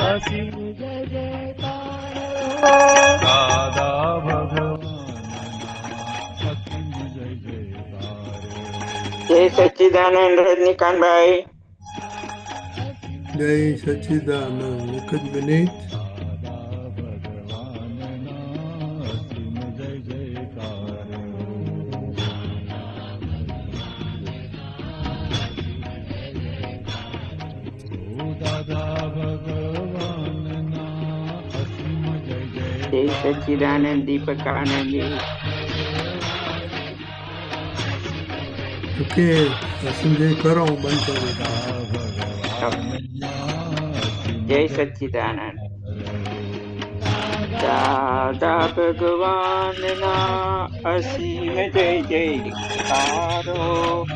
અસીમ જય જયકાર દાદા ભગવાન અસીમ જય જયકાર. જય સચ્ચિદાનંદ રજનીકાંતભાઈ. જય સચ્ચિદાનંદ એક જ મિનિટ. જય સચ્ચિદાનંદ દીપકાનંદજી. ઓકે અસીમ જય કરો હું બંધ કરું. જય સચ્ચિદાનંદ. દાદા ભગવાનના અસીમ જય જયકારો.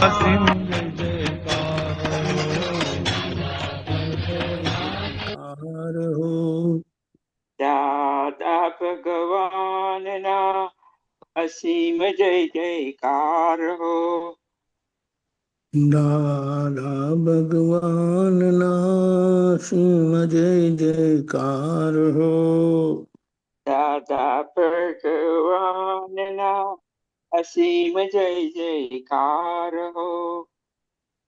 અસીમ જય દાદા ભગવાનના અસીમ જય જયકાર હો. દાદા ભગવાનના અસીમ જય જયકાર હો. દાદા ભગવાનના અસીમ જય જયકાર હો.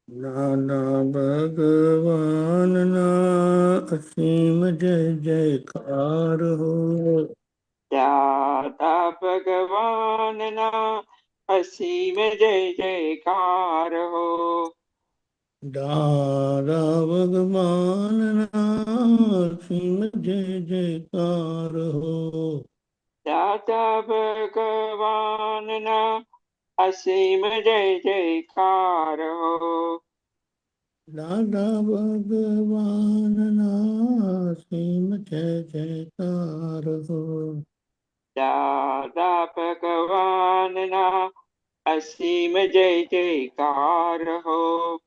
દાદા ભગવાનના અસીમ જય જયકાર હો. દાદા ભગવાનના અસીમ જય જયકાર હો. દાદા ભગવાનના અસીમ જય જયકાર હો. દાદા ભગવાનના અસીમ જય જયકાર હો. દાદા ભગવાનના અસીમ જય જયકાર હો. દાદા ભગવાનના અસીમ જય જયકાર હો.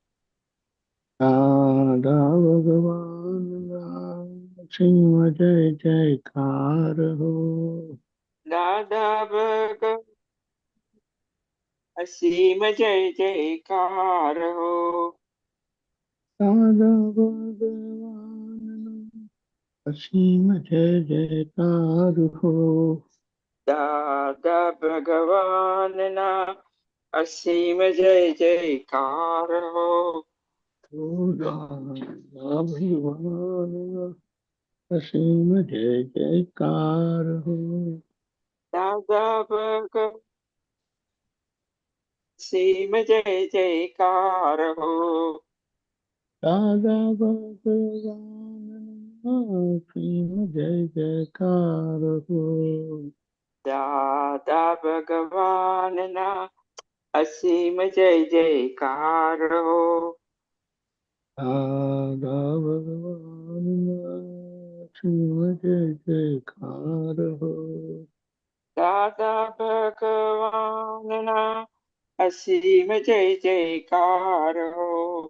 દાદા ભગવાનના અસીમ જય જયકાર હો. દાદા ભગવાન અસીમ જય જયકાર હો. દાદા ભગવાનના અસીમ જય જયકાર હો. દાદા ભગવાનના અસીમ જય જયકાર હો. દાદા ભગવાનના અસીમ જય જયકાર હો. દાદા ભગવાન અસીમ જય જયકાર હો. દાદા ભગવાનના અસીમ જય જયકાર હો. દાદા ભગવાનના असीम जय जयकार हो। दादा भगवान असीम जय जयकार हो। दादा भगवान ना असीम जय जयकार हो।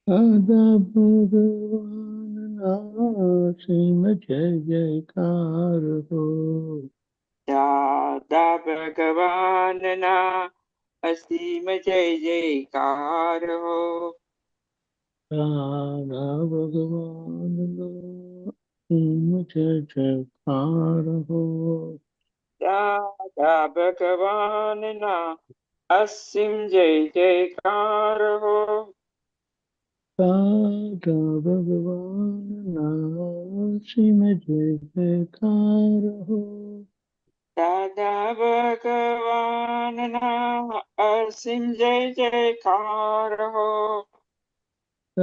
दादा भगवान असीम जय जयकार हो। दादा भगवान ना असीम जय जयकार हो। दादा भगवान असीम जय जयकार हो। दादा भगवान ना असीम जय जयकार हो। दादा भगवान असीम जय जयकार हो। दादा भगवान ना असीम जय जयकार हो।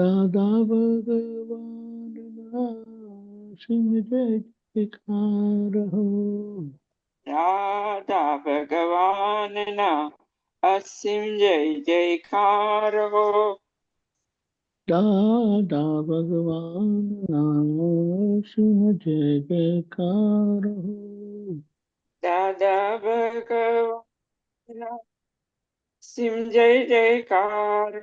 दादा भगवान असीम जय जयकार हो। दादा भगवान ना असीम जय जयकार हो। दादा भगवान असीम जय जयकार हो। दादा भगवान ना असीम जय जयकार।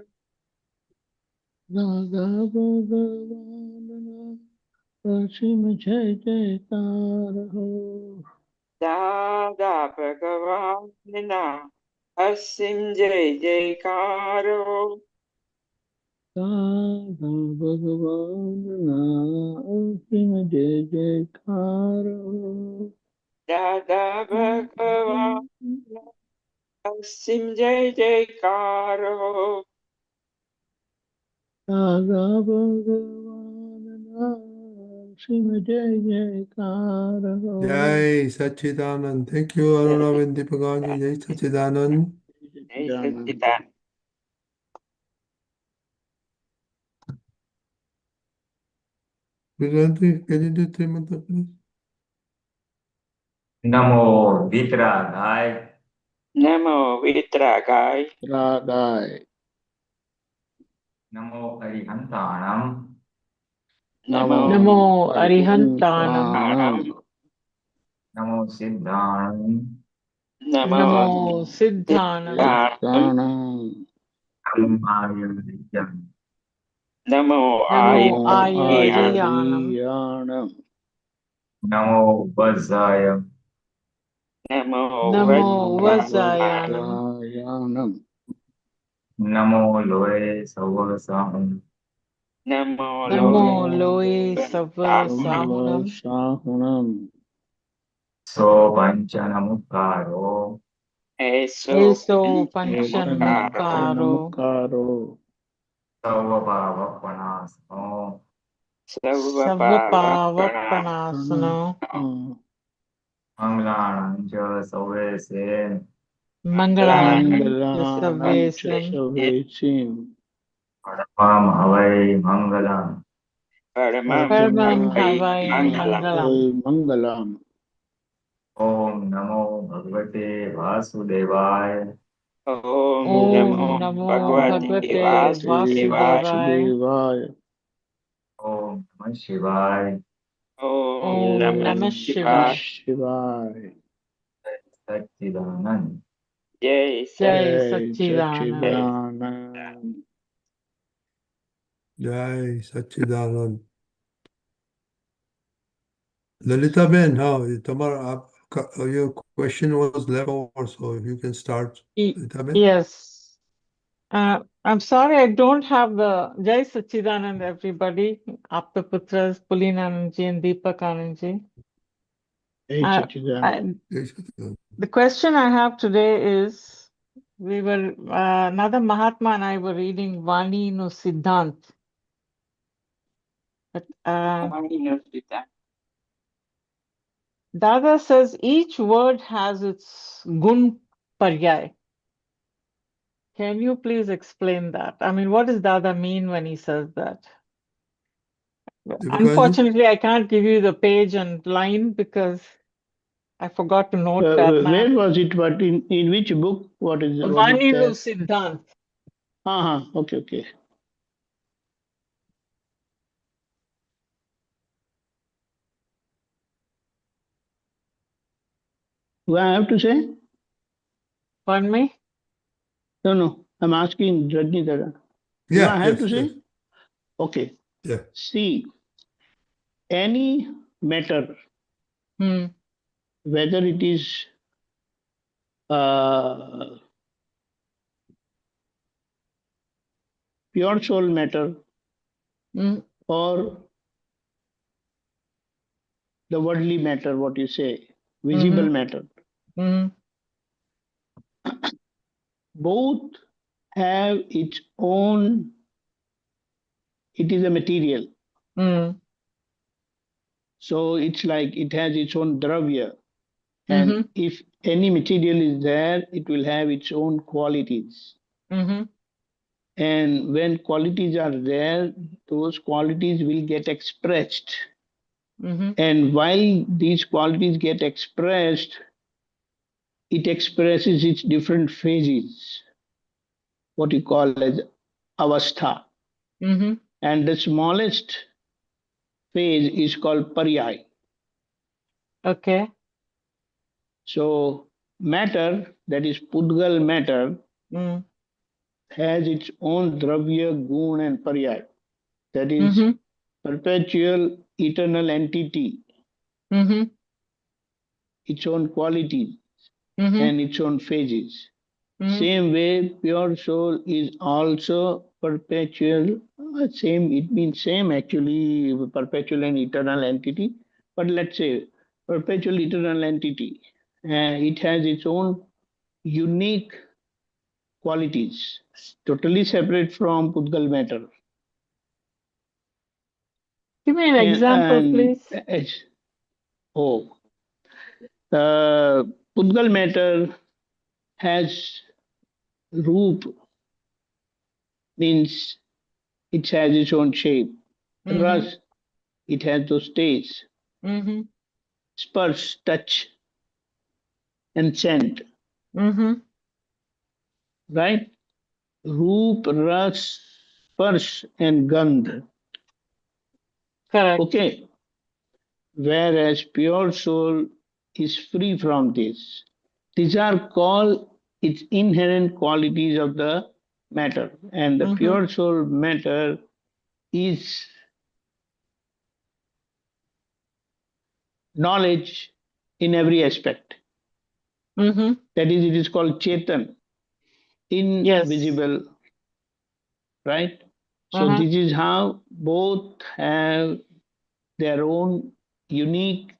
दादा भगवान असीम जय जयकार हो। दादा भगवान ना असीम जय जयकार हो। दादा भगवान असीम जय जयकार हो। दादा भगवान असीम जय जयकार हो। दादा भगवान असीम जय जयकार हो। Jai Satchidanand. Thank you, Aruna and Deepakanandji. Jai Satchidanand. जय सच्चिदानंद। Vedanta, can you do three mantra, please? नमो वितरागाय नमो वितरागाय रागाय नमो अरिहंताणम नमो नमो अरिहंताणम अरिहंताणम नमो सिद्धाणम नमो नमो सिद्धाणम सिद्धाणम नमो आयुर्विद्यम नमो नमो आयुर्वेदाणम आयुर्वेदाणम आयुर्वेदाणम नमो वज्राय नमो नमो वज्रायाणम वज्रायाणम वज्रायाणम नमो लोये सवसाहम नमो नमो लोय लोये सव साहुणम साहुणम सो पंचनमुखारो ऐसो एसो नमस्कारो पंचनमुक्कारो नमकारो सर्वभावपणासनो सर्व सर्व पावपणा पावपणासनो मंगलाणां च सवेसेन मंगलानि च मंगलानां च सर्वेषां सर्वेषां परमं हवै मंगलम् परमं परमं वै हवै मङ्गलम्। मङ्गलम्। मंगलम। ओम नमो भगवते वासुदेवाय ॐ ॐ नमो नमो भगवते भगवते वासुदेवाय। वासुदेवाय वासुदेवाय ओम नमः शिवाय ॐ ॐ नमः नमः नमः शिवाय। शिवाय। शिवाय। सच्चिदानंद जय जय जय सच्चिदानंद। सच्चिदानंद। Jai Satchidanand. Lalita Ben, how? Tamara, your question was left over, so if you can start. Lalita Ben? Yes. I'm sorry, I don't have the Jai Sachidanand, everybody. Apta Putras, Pulinanandji and Deepakanandji. जय Uh, Sachchidanand. Jai Satchidanand. the question I have today is, another Mahatma and I were reading Vani no Siddhant. But Dada says each word has its gun paryay. Can you please explain that? I mean, what does Dada mean when he says that? Deepakanandji? Unfortunately, I can't give you the page and line because I forgot to note that now. Where was it? What in which book? What is what is Vani that? Siddhant. Okay, okay. What I have to say? Pardon me? No. I'm asking Rajni Dada. What Yeah, I have yes, to say? yes. Okay. Yeah. See, any matter, Hmm. whether it is pure soul matter Hmm. or the worldly matter, what you say, Mm-hmm. visible matter, Hmm. both have its own, it is a material. Hmm. So it's like it has its own dravya. And Mm-hmm. if any material is there, it will have its own qualities. Mm-hmm. And when qualities are there, those qualities will get expressed. Mm-hmm. And while these qualities get expressed, it expresses its different phases, what you call as avastha. Mm-hmm. And the smallest phase is called paryay. Okay. So matter, that is pudgal matter, Hmm. has its own dravya, gun, and paryay. That is Mm-hmm. perpetual eternal entity, Mm-hmm. its own qualities Mm-hmm. and its own phases. Mm-hmm. Same way, pure soul is also perpetual. Same, it means same actually, perpetual and eternal entity. But let's say perpetual eternal entity. It has its own unique qualities, totally separate from pudgal matter. Give me an example, please. Oh, pudgal matter has roop, means it has its own shape. Mm-hmm. Ras, it has those tastes. Mm-hmm. Sparsh, touch, and scent, Mm-hmm. right? Roop, ras, sparsh, and gandh. Correct. Okay. Whereas pure soul is free from this. These are called its inherent qualities of the matter. And the Mm-hmm. pure soul matter is knowledge in every aspect. Mm-hmm. That is, it is called Chetan, Yes. invisible, right? So Uh-huh. this is how both have their own unique,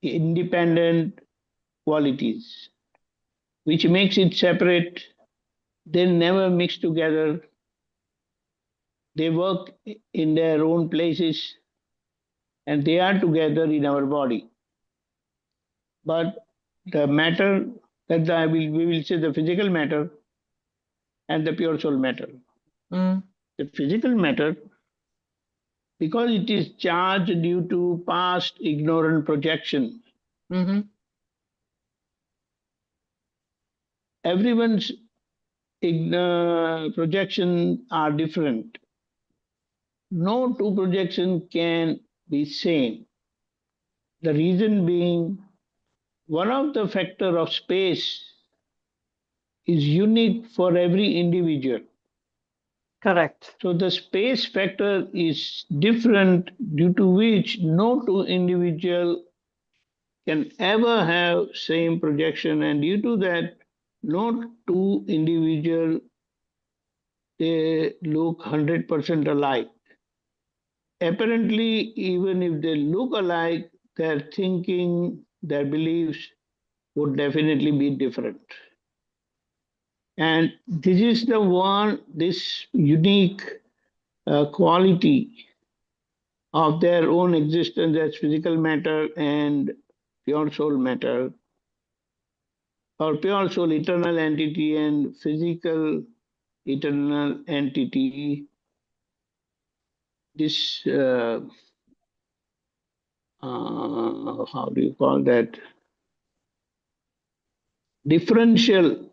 independent qualities, which makes it separate. They never mix together. They work in their own places and they are together in our body. But the matter that we will say the physical matter and the pure soul matter. Mm. The physical matter, because it is charged due to past ignorant projection, Mm-hmm. everyone's projections are different. No two projections can be same. The reason being, one of the factor of space is unique for every individual. Correct. So the space factor is different, due to which no two individual can ever have same projection, and due to that, no two individual they look 100% alike. Apparently, even if they look alike, their thinking, their beliefs would definitely be different. And this is the one, this unique quality of their own existence as physical matter and pure soul matter, or pure soul eternal entity and physical eternal entity. This, how do you call that? differential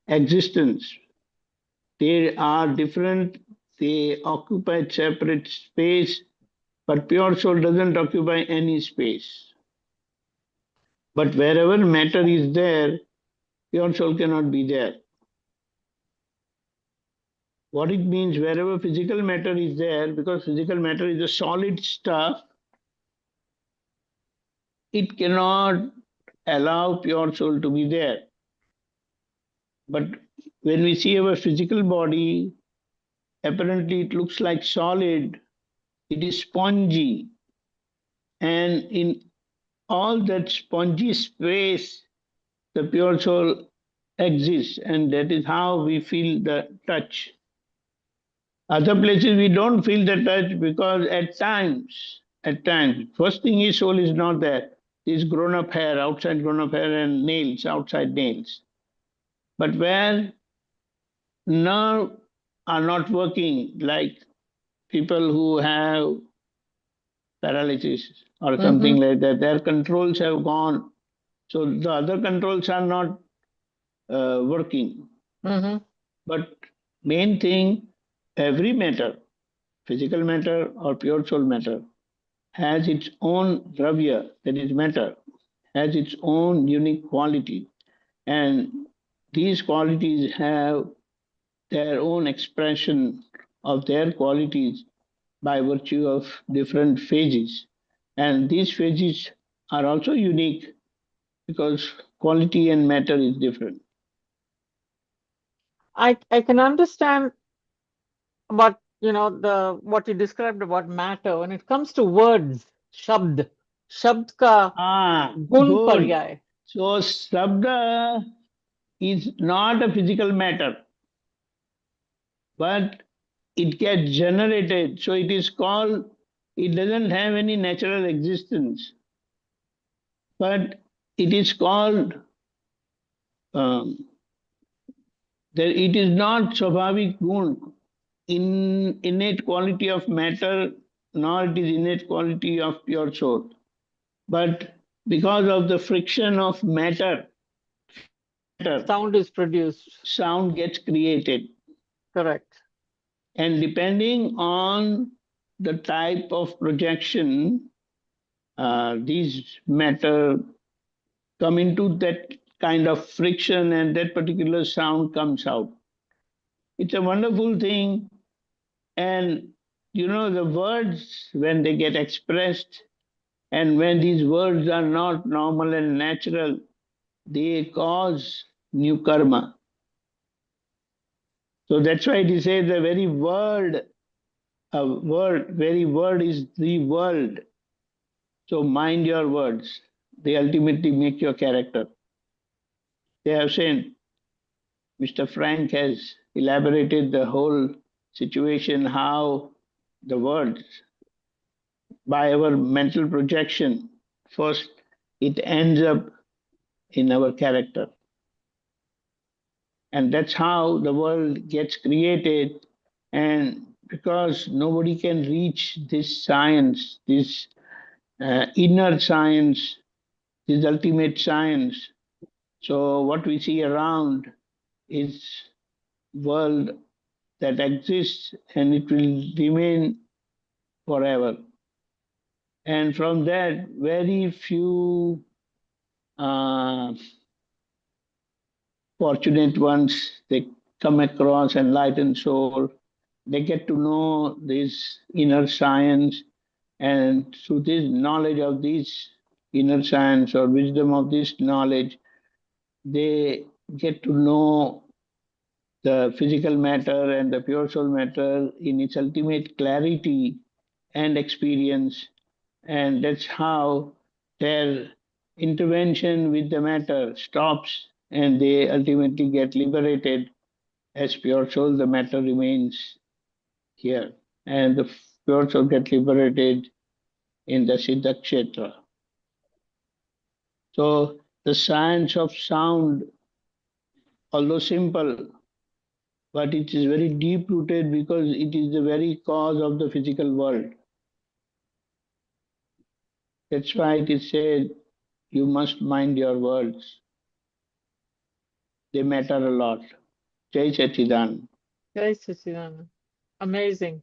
existence. They are different, they occupy separate space, but pure soul doesn't occupy any space. But wherever matter is there, pure soul cannot be there. What it means, wherever physical matter is there, because physical matter is a solid stuff, it cannot allow pure soul to be there. But when we see our physical body, apparently it looks like solid, it is spongy. And in all that spongy space, the pure soul exists, and that is how we feel the touch. Other places we don't feel the touch because at times, first thing is soul is not there. Is grown up hair, outside grown up hair, and nails, outside nails. But where nerves are not working, like people who have paralysis or something like that, their controls have gone. So the other controls are not working. But main thing, every matter, physical matter or pure soul matter, has its own dravya, that is matter, has its own unique quality. And these qualities have their own expression of their qualities by virtue of different phases. And these phases are also unique because quality and matter is different. I can understand about what you described about matter. When it comes to words, shabd ka gun Good. paryay. So sabda is not a physical matter, but it gets generated. So it is called, it doesn't have any natural existence, but it is called, it is not swabhavik gun, in innate quality of matter, nor it is innate quality of pure soul. But because of the friction of matter, Sound is produced. sound gets created. Correct. And depending on the type of projection, these matter come into that kind of friction and that particular sound comes out. It's a wonderful thing. And the words, when they get expressed, and when these words are not normal and natural, they cause new karma. So that's why they say the very word is the world. So mind your words. They ultimately make your character. They have said, Mr. Frank has elaborated the whole situation, how the words, by our mental projection, first it ends up in our character. And that's how the world gets created. And because nobody can reach this science, this inner science, this ultimate science. So what we see around is world that exists and it will remain forever. And from that, very few fortunate ones, they come across enlightened soul. They get to know this inner science, and through this knowledge of this inner science or wisdom of this knowledge, they get to know the physical matter and the pure soul matter in its ultimate clarity and experience. And that's how their intervention with the matter stops and they ultimately get liberated. As pure soul, the matter remains here. And the pure soul gets liberated in the Siddha Kshetra. So the science of sound, although simple, but it is very deep rooted because it is the very cause of the physical world. That's why it is said, you must mind your words. they matter a lot. Jai Sachidan. Jai Sachidanand. Amazing.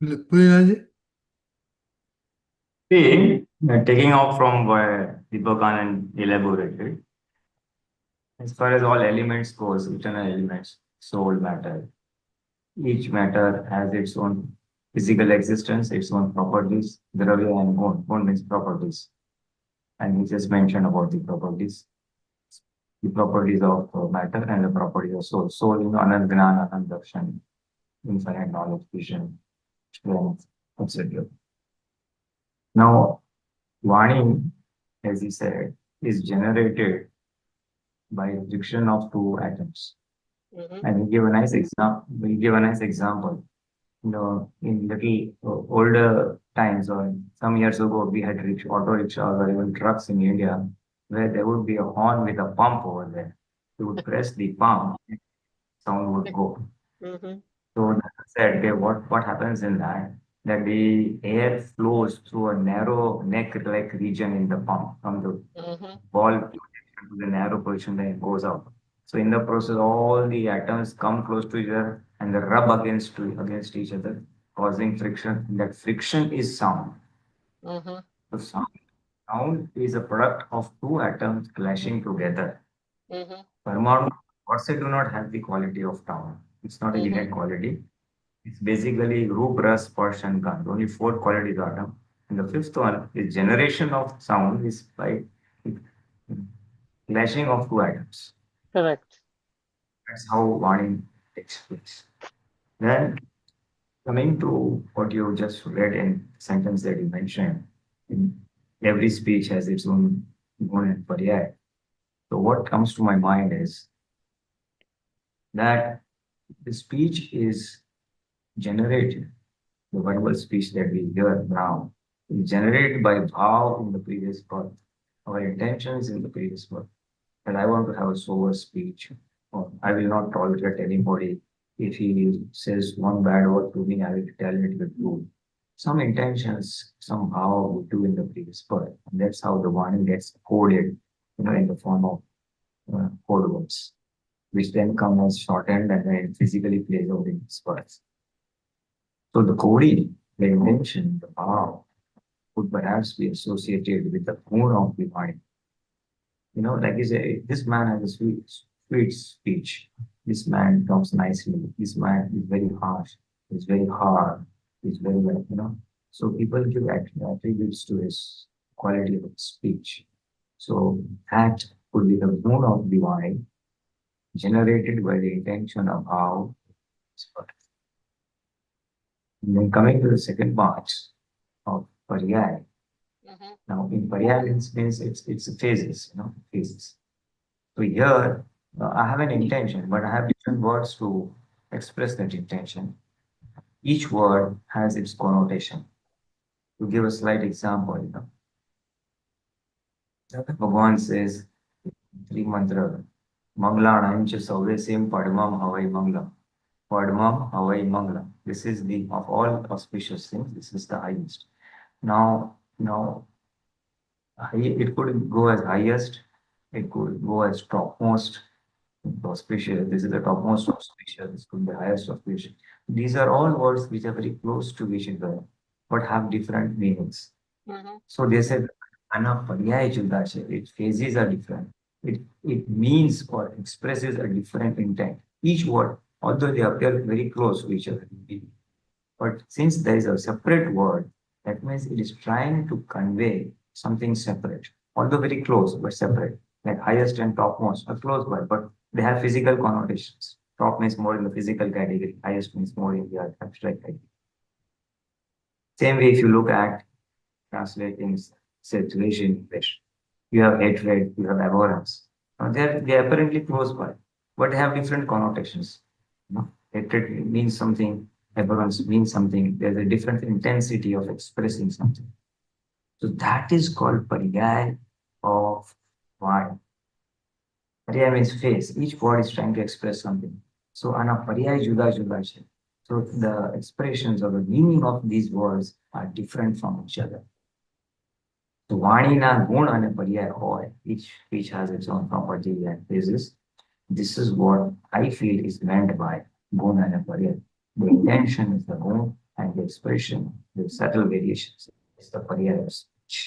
Pulinanandji? See, taking off from where Deepakanand elaborated, as far as all elements goes, internal elements, soul, matter, each matter has its own physical existence, its own properties, dravya and gun means properties. And he just mentioned about the properties of matter and the properties of soul. Soul, anand gnana, anand darshan, infinite knowledge, vision, strength, etc. Now, Vani, as he said, is generated by friction of two atoms. And we give a nice example. In little older times or some years ago, we had auto rickshaws or even trucks in India where there would be a horn with a pump over there. You would press the pump, sound would go. So that said, okay, what happens in that the air flows through a narrow neck-like region in the pump from the ball to the narrow position, then it goes out. So in the process, all the atoms come close to each other and they rub against each other, causing friction. That friction is sound. So sound is a product of two atoms clashing together. Parmanu, words do not have the quality of sound. It's not a unit quality. It's basically roop, ras, sparsh, and gandh. Only four qualities are atom. And the fifth one is generation of sound is by clashing of two atoms. Correct. That's how Vani takes place. Then coming to what you just read in the sentence that you mentioned, in every speech has its own gun and paryay. So what comes to my mind is that the speech is generated, the verbal speech that we hear now is generated by bhave in the previous birth, our intentions in the previous birth. And I want to have a sober speech, or I will not tolerate anybody. If he says one bad word to me, I will tell it with truth. Some intentions, somehow we do in the previous birth. And that's how the warning gets coded, in the form of code words, which then come as shortened and then physically plays out in this birth. So the coding, the intention, the bhave would perhaps be associated with the core of the mind. Like you say, this man has a sweet speech. This man talks nicely. This man is very harsh. He's very hard. He's very, So people give attributes to his quality of speech. So that could be the mood of the mind generated by the intention of how it's birth. And then coming to the second part of paryay. Now, in paryay means it's phases, phases. So here, I have an intention, but I have different words to express that intention. Each word has its connotation. To give a slight example, Dada Bhagwan says, three mantra, Manglanam cha Sauvesim Padmam Havai Manglam. Padmam Havai Manglam. This is of all auspicious things, this is the highest. Now, it could go as highest, it could go as topmost auspicious. This is the topmost auspicious, this could be highest auspicious. These are all words which are very close to each other, but have different meanings. So they said, its phases are different. It means or expresses a different intent. Each word, although they appear very close to each other, but since there is a separate word, that means it is trying to convey something separate, although very close but separate. Like highest and topmost are close by, but they have physical connotations. Top means more in the physical category, highest means more in the abstract category. Same way, if you look at translating situation in English, you have hatred, you have abhorrence. Now they're apparently close by, but they have different connotations. Hatred means something, abhorrence means something. There's a different intensity of expressing something. So that is called paryay of mind. Paryay means face. Each word is trying to express something. So paryay juda juda hai. So the expressions or the meaning of these words are different from each other. So વાણીના ગુણ અને પર્યાય હોય, each has its own property and basis. This is what I feel is meant by gun and paryay. The intention is the gun and the expression, the subtle variations is the paryay of speech.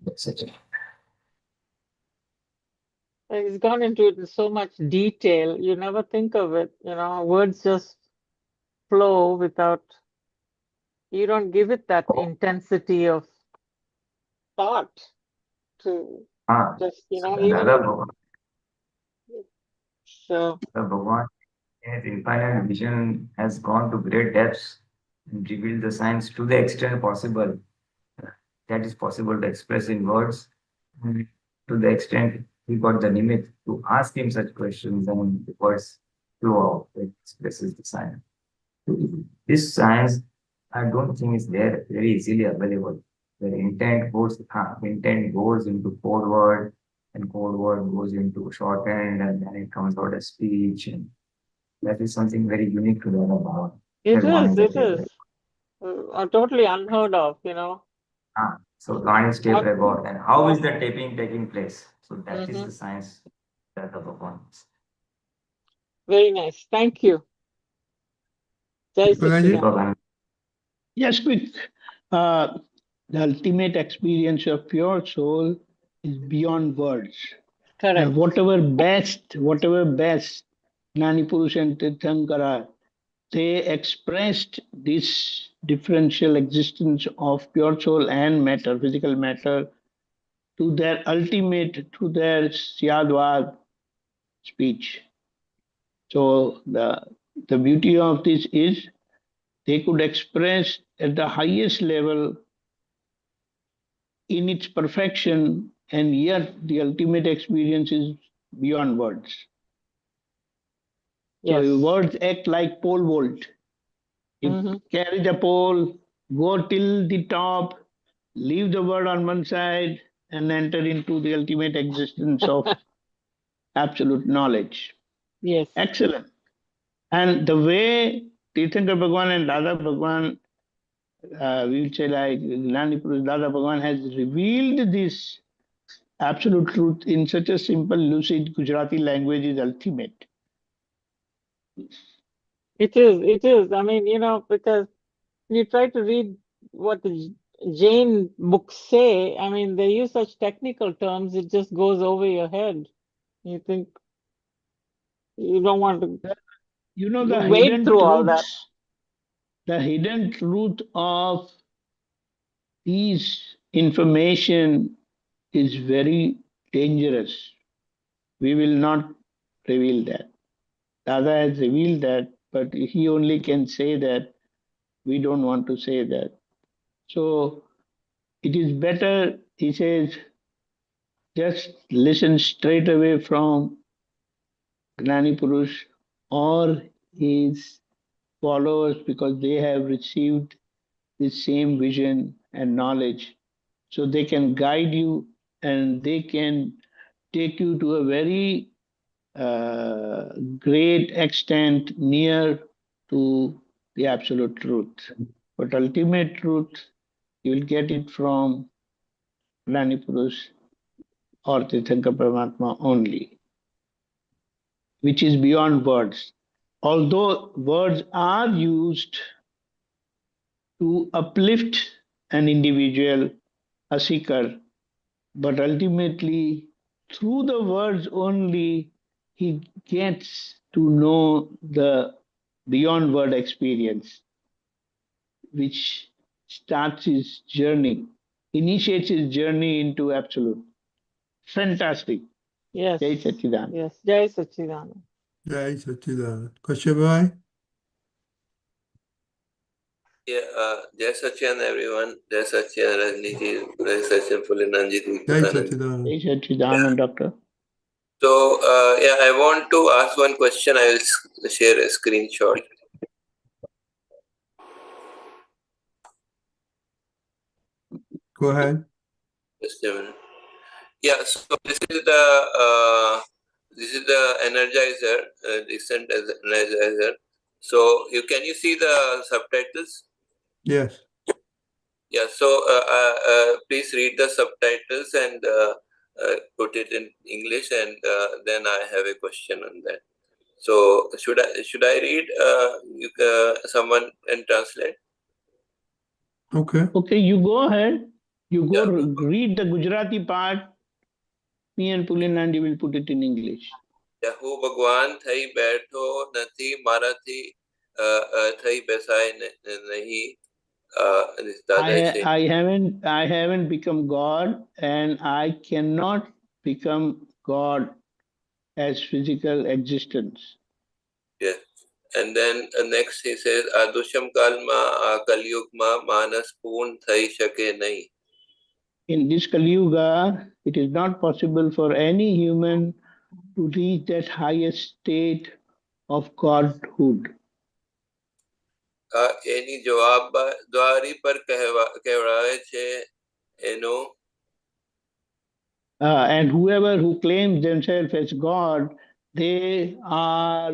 That's it. He's gone into it in so much detail. You never think of it, words just flow without, you don't give it that intensity of thought to just, So even Dada Bhagwan, so. Dada Bhagwan in his infinite vision has gone to great depths and revealed the science to the extent possible that is possible to express in words. To the extent he got the limit to ask him such questions and the words flow out, it expresses the science. This science, I don't think is there very easily available. The intent goes into code word, and code word goes into shorthand, and then it comes out as speech, and that is something very unique to the other Bhagwan. It Everyone is, a it tape is. Totally unheard of, So Gyan is tape record, and how is the taping taking place? So that is the science that the Bhagwan is. Very nice. Thank you. Jai Deepakanandji? Satchidanand. Yes, quick. The ultimate experience of pure soul is beyond words. Correct. Whatever best Gnani Purush and Tirthankara, they expressed this differential existence of pure soul and matter, physical matter, to their ultimate, to their Syadvad speech. So the beauty of this is they could express at the highest level in its perfection, and yet the ultimate experience is beyond words. So Yes. words act like pole vault. You carry the pole, go till the top, leave the word on one side, and enter into the ultimate existence of absolute knowledge. Yes. Excellent. And the way Tirthankar Bhagwan and Dada Bhagwan, we would say like Gnani Purush Dada Bhagwan has revealed this absolute truth in such a simple, lucid Gujarati language is ultimate. It is. I mean, because you try to read what the Jain books say, I mean, they use such technical terms, it just goes over your head. You think you don't want to The wade hidden through all that. truths, the hidden truth of these information is very dangerous. We will not reveal that. Dada has revealed that, but he only can say that. We don't want to say that. So it is better, he says, just listen straight away from Gnani Purush or his followers, because they have received the same vision and knowledge. So they can guide you and they can take you to a very great extent near to the absolute truth. But ultimate truth, you will get it from Gnani Purush or Tirthankar Paramatma only, which is beyond words. Although words are used to uplift an individual, a seeker, but ultimately, through the words only, he gets to know the beyond word experience, which starts his journey, initiates his journey into absolute. Fantastic. Yes. Jai Satchidanand. Yes. Jai Satchidanand. Jai Satchidanand. Kashyap? Yeah, Jai Satchidanand everyone. Jai Satchidanand Rajniji. Jai Satchidanand Pulinanandji. Jai Deepakanandji. Satchidanand. Jai Satchidanand, Doctor. So, I want to ask one question. I will share a screenshot. Go ahead. Just a minute. Yeah, so this is the energizer, recent energizer. So can you see the subtitles? Yes. Yeah, so please read the subtitles and put it in English, and then I have a question on that. So should I read someone and translate? Okay. Okay, you go ahead. You go Yeah. read the Gujarati part. Me and Pulinanandji will put it in English. હું ભગવાન થઈ બેઠો નથી મારાથી થઈ બેસાય નહીં. I haven't become God, and I cannot become God as physical existence. Yes. And then next he says, આ દુષ્મ કાલમાં આ કલયુગમાં માનસ પૂર્ણ થઈ શકે નહીં. In this Kali Yuga, it is not possible for any human to reach that highest state of Godhood. એની જવાબદારી પર કહેવાય છે એનું. And whoever who claims themselves as God, they are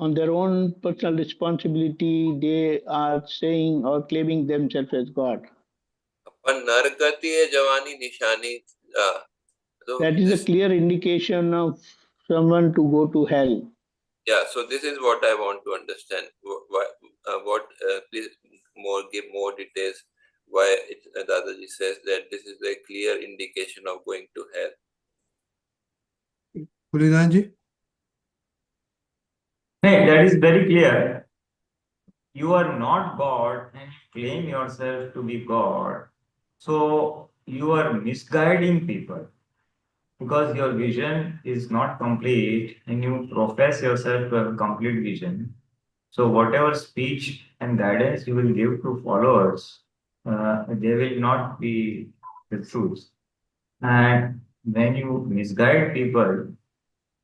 on their own personal responsibility, they are saying or claiming themselves as God. પણ નરગતિએ જવાની નિશાની. That is a clear indication of someone to go to hell. Yeah, so this is what I want to understand. Please give more details why Dadaji says that this is a clear indication of going to hell. Pulinanandji? Hey, that is very clear. You are not God and you claim yourself to be God. So you are misguiding people because your vision is not complete and you profess yourself to have a complete vision. So whatever speech and guidance you will give to followers, they will not be the truth. And when you misguide people,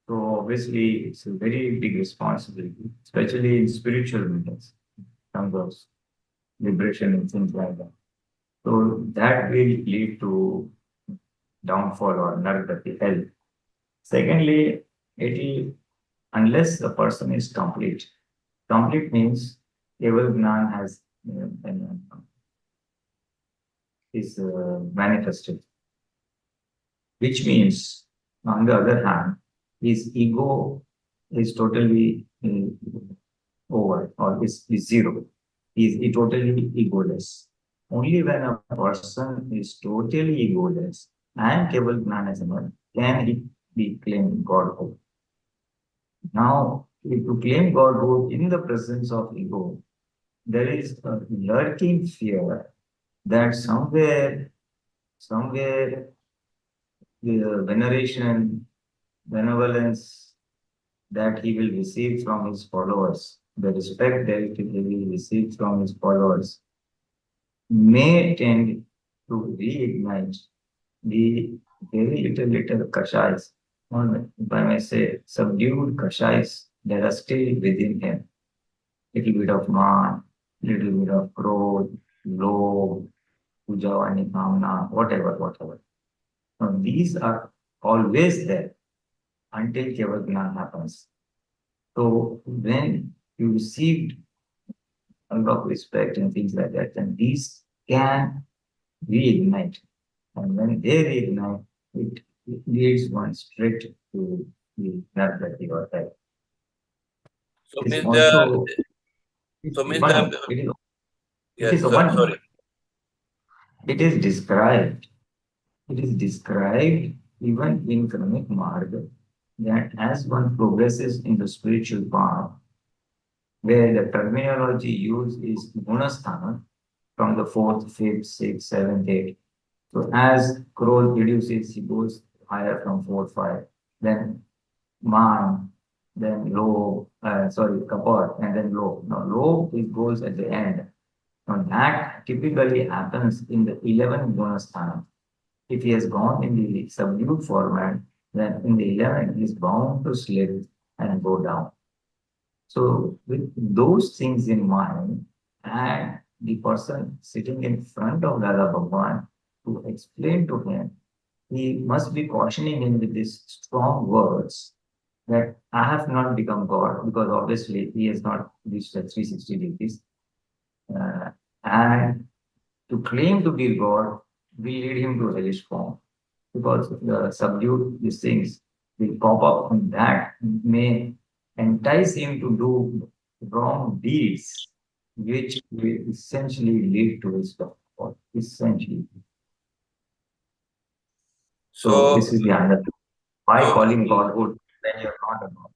so obviously it's a very big responsibility, especially in spiritual matters, terms of liberation and things like that. So that will lead to downfall or nargati, hell. Secondly, unless the person is complete. Complete means Keval Gyan is manifested, which means, on the other hand, his ego is totally over or is zero. He is totally egoless. Only when a person is totally egoless and Keval Gyan can he be claimed Godhood. Now, if you claim Godhood in the presence of ego, there is a lurking fear that somewhere the veneration, benevolence that he will receive from his followers, the respect that he will receive from his followers, may tend to reignite the very little kashais, or if I may say, subdued kashais that are still within him. Little bit of man, little bit of growth, love, pujavani kamna, whatever. Now these are always there until Keval Gyan happens. So when you received a lot of respect and things like that, then these can reignite. And when they reignite, it leads one straight to the nargati or hell. So It is means also it is described even in Kramik Marga that as one progresses in the spiritual path, where the terminology used is Gunasthana from the 4th, 5th, 6th, 7th, 8th. So as growth reduces, he goes higher from 4, 5, then man, then low, kapar, and then low. Now low it goes at the end. Now that typically happens in the 11th Gunasthana. If he has gone in the subdued format, then in the 11th he is bound to slip and go down. So with those things in mind, and the person sitting in front of Dada Bhagwan to explain to him, he must be cautioning him with these strong words that I have not become God, because obviously he has not reached the 360 degrees. And to claim to be God will lead him to hellish form, because the subdued these things will pop up, and that may entice him to do wrong deeds, which will essentially lead to his downfall. Essentially. So this is the understanding. Why so calling Godhood when you're not a God?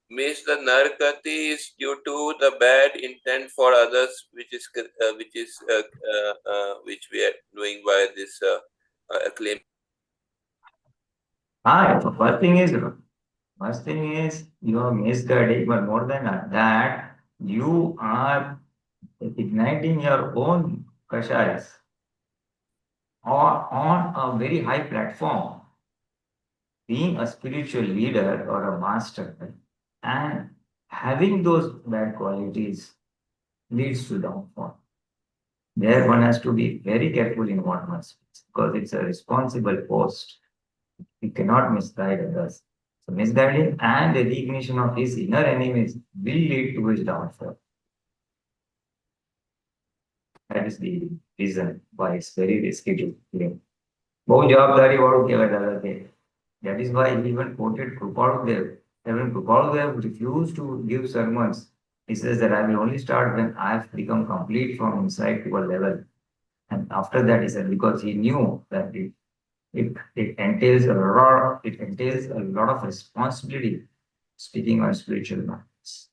means the narkati is due to the bad intent for others, which we are doing by this claim. First thing is you are misguiding, but more than that, you are igniting your own kashayas on a very high platform, being a spiritual leader or a master, and having those bad qualities leads to downfall. There one has to be very careful in what one speaks, because it's a responsible post. He cannot misguide others. So misguiding and the recognition of his inner enemies will lead to his downfall. That is the reason why it's very risky to claim. बहुत जवाबदारी वालों क्या दादा थे. That is why he even quoted Krupaludev. Even Krupaludev refused to give sermons. He says that I will only start when I have become complete from inside to a level. And after that, he said, because he knew that it entails a lot of responsibility speaking on spiritual matters.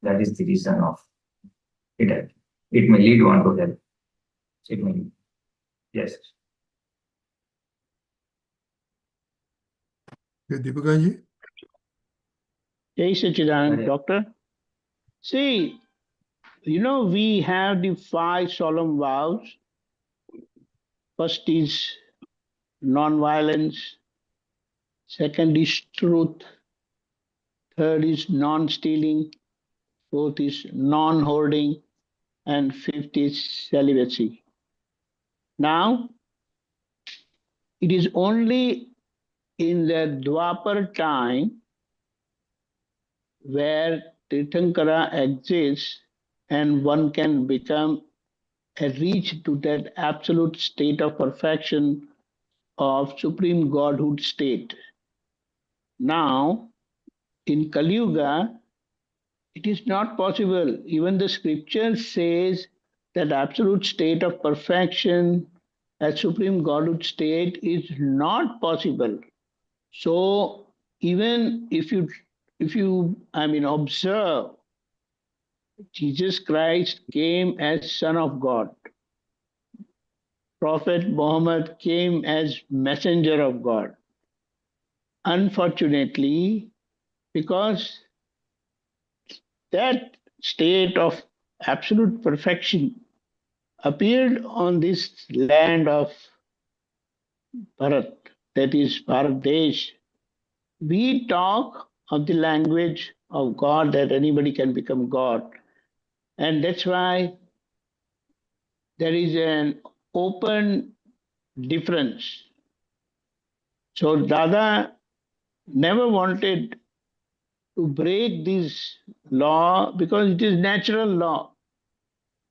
That is the reason of it. It may lead one to hell. It may. Yes. Deepakanji? Jai Sachidanand, Hare. Doctor. See, we have the 5 solemn vows. First is non-violence. Second is truth. Third is non-stealing. Fourth is non-hoarding. And fifth is celibacy. Now, it is only in the Dwapar time where Tirthankara exists and one can become reach to that absolute state of perfection of supreme godhood state. Now, in Kali Yuga, it is not possible. Even the scripture says that absolute state of perfection as supreme godhood state is not possible. So even if you observe, Jesus Christ came as Son of God. Prophet Muhammad came as messenger of God. Unfortunately, because that state of absolute perfection appeared on this land of Bharat, that is Bharat Desh, we talk of the language of God, that anybody can become God. And that's why there is an open difference. So Dada never wanted to break this law because it is natural law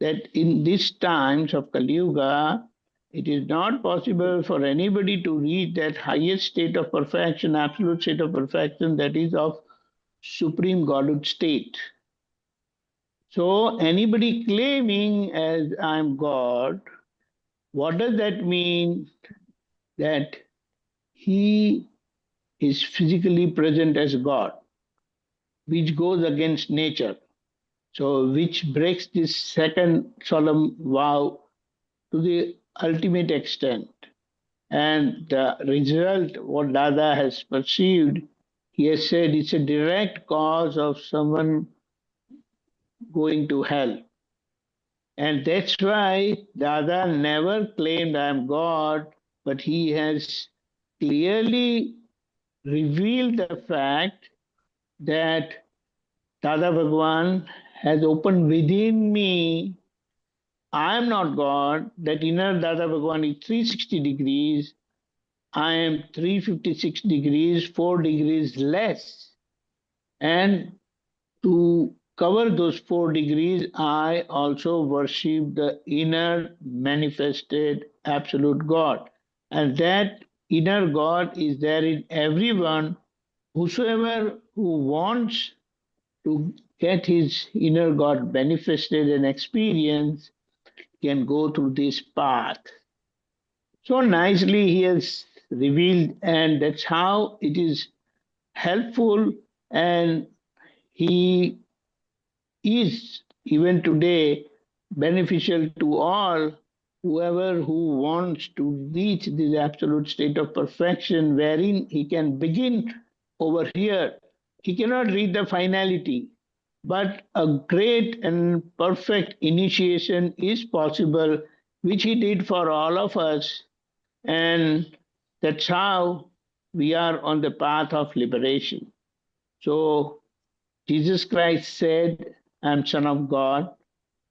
that in these times of Kali Yuga, it is not possible for anybody to reach that highest state of perfection, absolute state of perfection, that is of supreme godhood state. So anybody claiming as I'm God, what does that mean? That he is physically present as God, which goes against nature. So which breaks this second solemn vow to the ultimate extent. And the result, what Dada has perceived, he has said it's a direct cause of someone going to hell. And that's why Dada never claimed I am God, but he has clearly revealed the fact that Dada Bhagwan has opened within me. I am not God, that inner Dada Bhagwan is 360 degrees. I am 356 degrees, 4 degrees less. And to cover those 4 degrees, I also worship the inner manifested absolute God. And that inner God is there in everyone. Whosoever who wants to get his inner God manifested and experience can go through this path. So nicely he has revealed, and that's how it is helpful, and he is even today beneficial to all, whoever who wants to reach this absolute state of perfection wherein he can begin over here. He cannot reach the finality, but a great and perfect initiation is possible, which he did for all of us, and that's how we are on the path of liberation. So Jesus Christ said, I'm Son of God.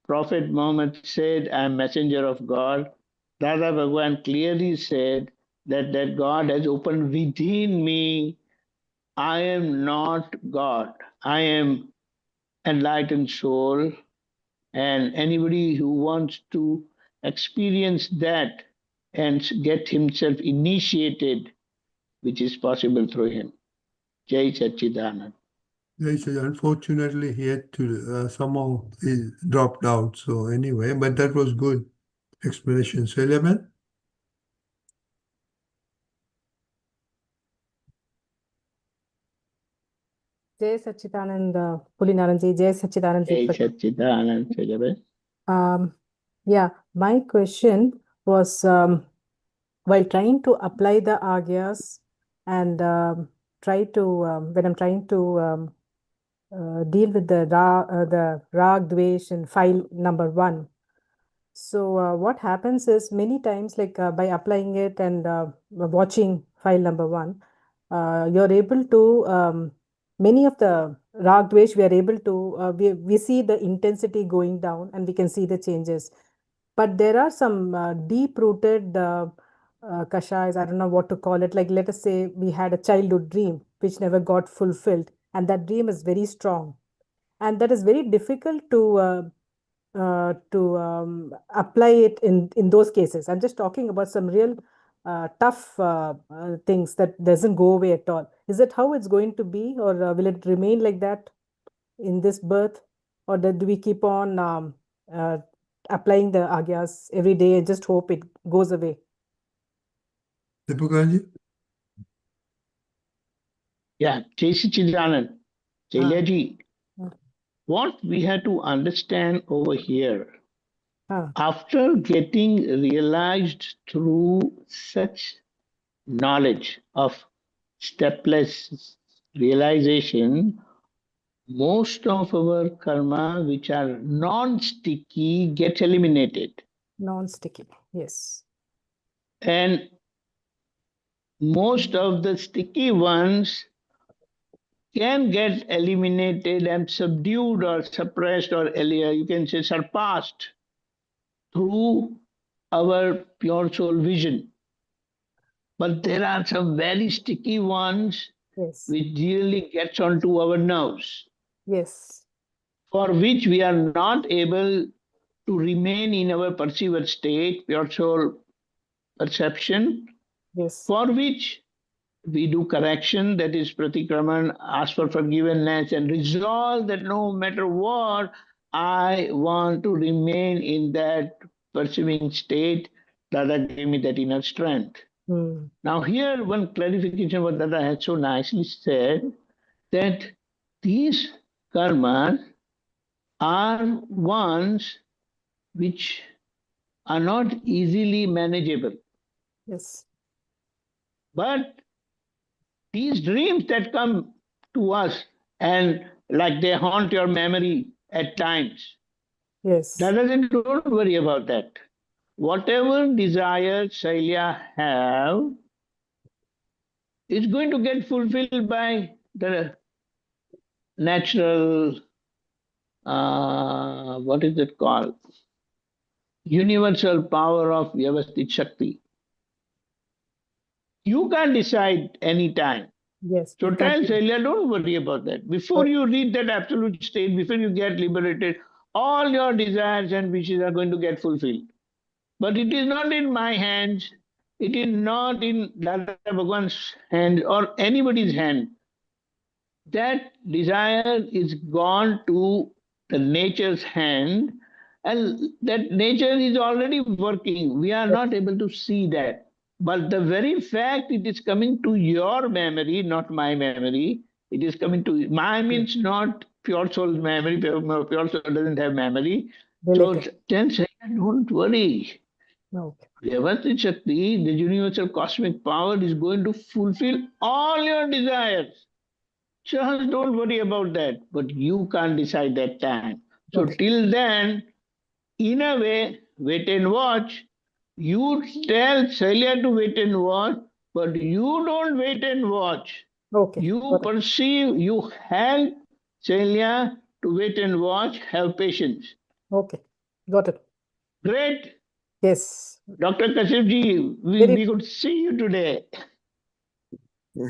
Prophet Muhammad said, I'm messenger of God. Dada Bhagwan clearly said that God has opened within me. I am not God. I am enlightened soul. And anybody who wants to experience that and get himself initiated, which is possible through him. Jai Satchidanand. Yes, unfortunately, he had to somehow he dropped out. So anyway, but that was good explanation. So 11. Jai Satchidanand Pulinanandji, Jai Satchidanand Jai Deepakanandji. Satchidanand Sajabe. Yeah, my question was while trying to apply the agyas and try to when I'm trying to deal with the rag, dvesh and file number 1. So what happens is many times, like by applying it and watching file number 1, you're able to many of the rag dvesh we are able to we see the intensity going down and we can see the changes. But there are some deep-rooted kashayas, I don't know what to call it. Like, let us say we had a childhood dream which never got fulfilled, and that dream is very strong. And that is very difficult to apply it in those cases. I'm just talking about some real tough things that doesn't go away at all. Is it how it's going to be, or will it remain like that in this birth, or do we keep on applying the agyas every day and just hope it goes away? Deepakanandji? Yeah, Jai Satchidanand. Jailaji, Ah. what we have to understand over here, Ah. after getting realized through such knowledge of stepless realization, most of our karma, which are non-sticky, get eliminated. Non-sticky, yes. And most of the sticky ones can get eliminated and subdued or suppressed, or you can say surpassed through our pure soul vision. But there are some very sticky ones Yes. which really gets onto our nerves, Yes. for which we are not able to remain in our perceived state, pure soul perception, Yes. for which we do correction, that is pratikraman, ask for forgiveness and resolve that no matter what, I want to remain in that perceiving state. Dada gave me that inner strength. Now here one clarification what Dada had so nicely said, that these karmas are ones which are not easily manageable. Yes. But these dreams that come to us and like they haunt your memory at times, Yes. Dada said, don't worry about that. Whatever desire Shailya have is going to get fulfilled by the natural, what is it called? Universal power of Vyavasthit Shakti. You can't decide any time. Yes. So we tell continue. Celia, don't worry about that. Before you reach that absolute state, before you get liberated, all your desires and wishes are going to get fulfilled. But it is not in my hands. It is not in Dada Bhagwan's hand or anybody's hand. That desire is gone to the nature's hand, and that nature is already working. We are not able to see that. But the very fact it is coming to your memory, not my memory, it is coming to my means not pure soul's memory. Pure soul doesn't have memory. So Relative. then say, don't worry. Okay. Vyavasthit Shakti, the universal cosmic power, is going to fulfill all your desires. Just don't worry about that. But you can't decide that time. So Got it. till then, in a way, wait and watch. You tell Celia to wait and watch, but you don't wait and watch. Okay. You Got it. perceive, you help Celia to wait and watch, have patience. Okay. Got it. Great. Yes. Dr. Kashyapji, Very, we could see you today.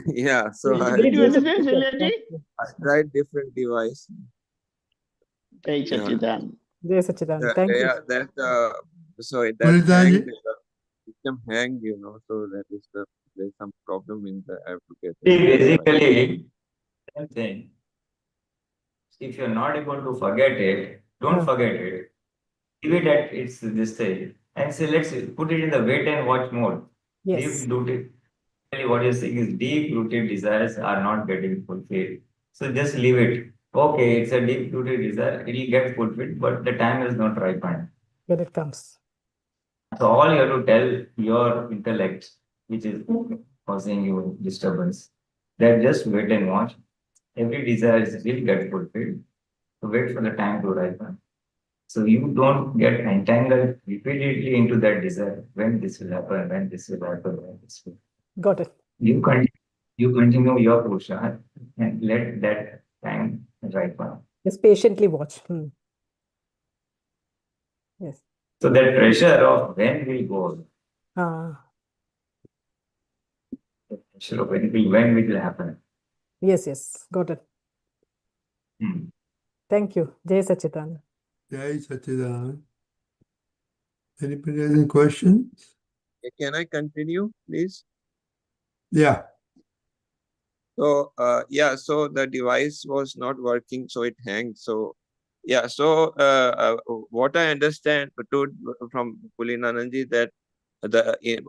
Yeah, so I very Did you beautiful. understand, Celia ji? tried different device. Jai Yeah. Satchidanand. Jai Satchidanand. Thank you. Yeah, that so that Pulinanandji? system hanged, so that is there's some problem in the app to get See, it. basically, same thing. If you're not able to forget it, don't Yeah. forget it. Leave it at its this thing and say, let's put it in the wait and watch mode. Yes. Deep-rooted. What you're saying is deep-rooted desires are not getting fulfilled. So just leave it. Okay, it's a deep-rooted desire. It will get fulfilled, but the time is not ripened. When it comes. So all you have to tell your intellect, which is causing you disturbance, that just wait and watch. Every desire will get fulfilled. So wait for the time to ripen. So you don't get entangled repeatedly into that desire. When this will happen, when this will happen, when this will. Got it. You continue your Purusharth and let that time ripen. Just patiently watch. Yes. So that pressure of when will go, the pressure of when it will happen. Yes, yes. Got it. Hmm. Thank you. Jai Satchidanand. Jai Satchidanand. Anybody has any questions? Can I continue, please? Yeah. So so the device was not working, so it hanged. So yeah, so what I understand from Pulinanandji, that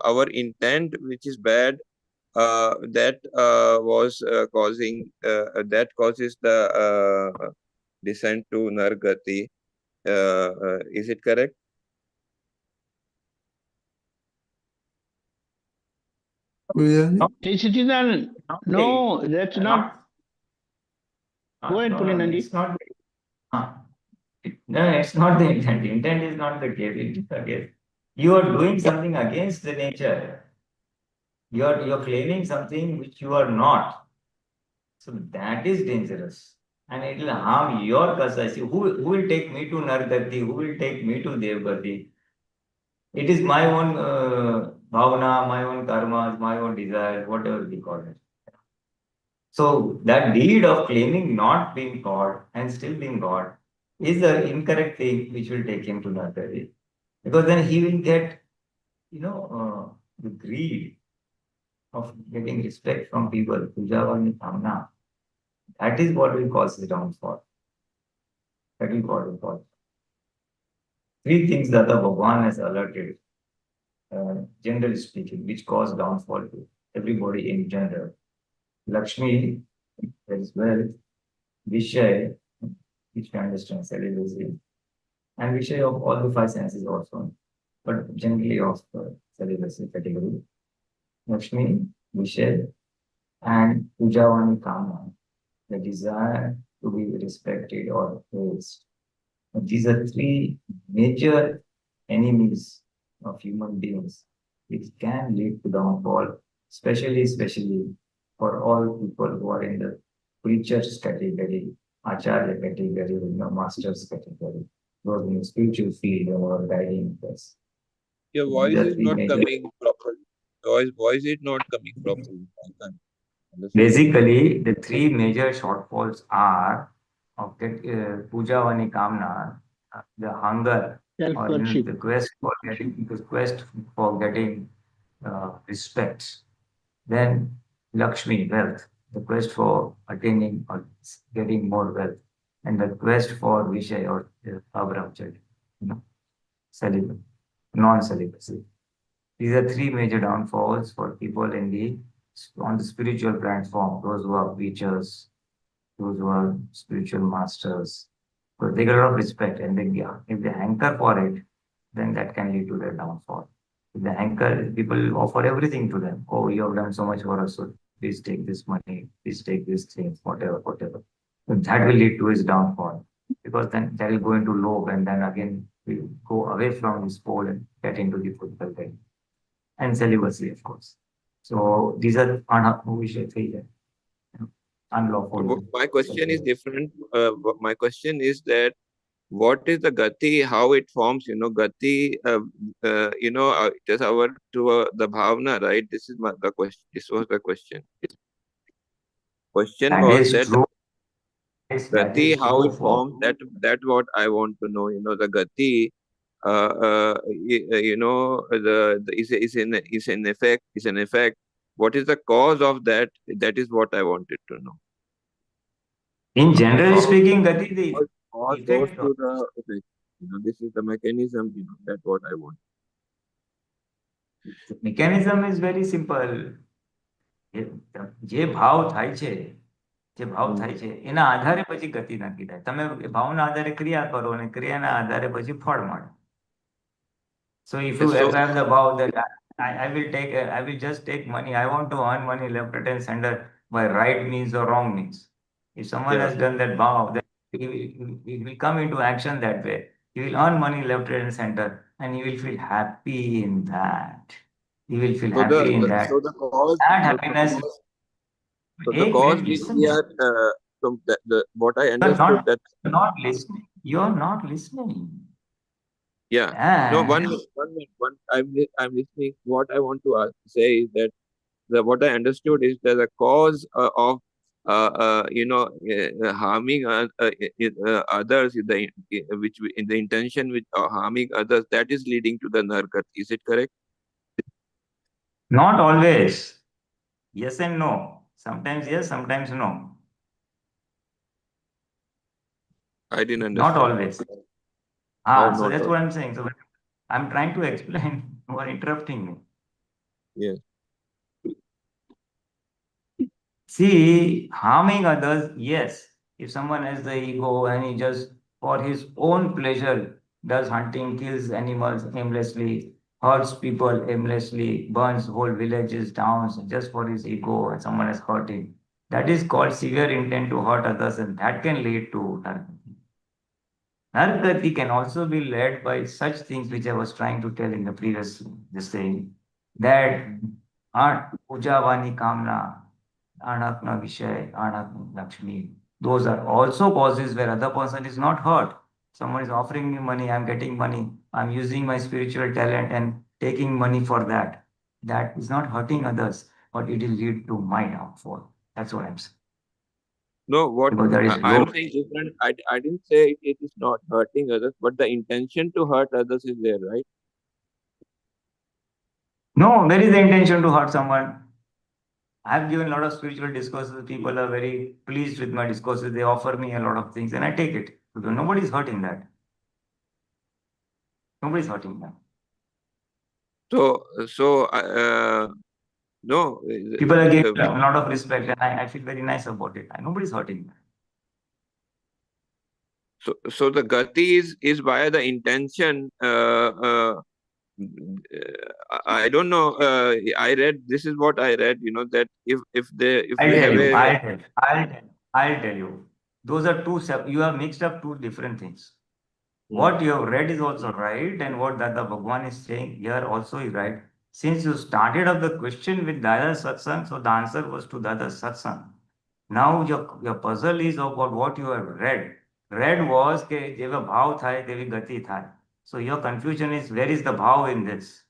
our intent, which is bad, that was causing that causes the descent to Nargati. Is it correct? Pulinanandji? Jai Satchidanand. No, that's not. Go ahead, Pulinanandji. It's not. No, it's not the intent. Intent is not the case. It is the case. You are doing something against the nature. You're claiming something which you are not. So that is dangerous. And it will harm your kasa. See, who will take me to Nargati? Who will take me to Devgati? It is my own bhavana, my own karmas, my own desires, whatever we call it. So that deed of claiming not being God and still being God is the incorrect thing which will take him to Nargati. Because then he will get, the greed of getting respect from people, pujavani kamna. That is what will cause his downfall. That is what will cause. Three things that the Bhagwan has alerted, generally speaking, which cause downfall to everybody in general. Lakshmi, as well, Vishay, which we understand celibacy, and Vishay of all the five senses also, but generally of celibacy category. Lakshmi, Vishay, and Pujavani Kama, the desire to be respected or praised. These are three major enemies of human beings, which can lead to downfall, especially for all people who are in the preachers category, acharya category, masters category, those in the spiritual field or guiding us. Your voice is not coming properly. Voice is not coming properly. Basically, the three major shortfalls are of that puja vani kamna, the hunger or Self-worship. the quest for getting respect. Then Lakshmi, wealth, the quest for attaining or getting more wealth, and the quest for Vishay or Abramchari, celibacy, non-celibacy. These are three major downfalls for people on the spiritual platform, those who are preachers, those who are spiritual masters. So they get a lot of respect, and if they hanker for it, then that can lead to their downfall. If they hanker, people offer everything to them. Oh, you have done so much for us, so please take this money, please take this thing, whatever. So that will lead to his downfall, because then that will go into lobe, and then again will go away from his pole and get into the pudgal thing. And celibacy, of course. So these are unlawful. My question is different. My question is that what is the gati, how it forms, gati, it is our to the bhavna, right? This is the question. This was the question. Question That was is that true. That gati, is how true it for forms, that what I want to know, the gati, is an effect. What is the cause of that? That is what I wanted to know. in generally How speaking, Gati, the cause goes effect to the effect. This is the mechanism, that's what I want. the mechanism is very simple. જે ભાવ થાય છે એના આધારે પછી ગતિ નક્કી થાય. તમે ભાવના આધારે ક્રિયા કરો અને ક્રિયાના આધારે પછી ફળ મળે. So if you have the vow that I will just take money, I want to earn money left, right, and center by right means or wrong means. If someone has done that vow, then he will come into action that way. He will earn money left, right, and center, and he will feel happy in that. He will feel happy in that. So the cause, That happiness. so the cause which we are, what I understood that. You're not listening. You're not listening. Yeah. No, one minute. I'm listening. What I want to say is that what I understood is that the cause of harming others in the intention with harming others, that is leading to the narkat. Is it correct? Not always. Yes and no. Sometimes yes, sometimes no. I didn't understand. Not always. So that's what I'm saying. So I'm trying to explain. You are interrupting me. Yes. See, harming others, yes. If someone has the ego and he just for his own pleasure does hunting, kills animals aimlessly, hurts people aimlessly, burns whole villages, towns just for his ego, and someone is hurting. That is called severe intent to hurt others, and that can lead to narkati. Narkati can also be led by such things which I was trying to tell in the previous saying, that puja vani kamna, Anakna Vishay, Anakna Lakshmi. Those are also causes where other person is not hurt. Someone is offering me money, I'm getting money, I'm using my spiritual talent and taking money for that. That is not hurting others, but it will lead to my downfall. That's what I'm saying. No, what I'm saying is different. I didn't say it is not hurting others, but the intention to hurt others is there, right? No, there is the intention to hurt someone. I have given a lot of spiritual discourses. People are very pleased with my discourses. They offer me a lot of things and I take it. Nobody is hurting that. Nobody is hurting that. No. People are giving a lot of respect and I feel very nice about it. Nobody is hurting that. So the gati is via the intention. I don't know. I read. This is what I read. That if I'll tell you. Those are two. You have mixed up two different things. What you have read is also right, and what Dada Bhagwan is saying here also is right. Since you started off the question with Dada Satsang, so the answer was to Dada Satsang. Now your puzzle is about what you have read. Read was ke jeva bhav thai, devi gati thai. So your confusion is where is the bhav in this?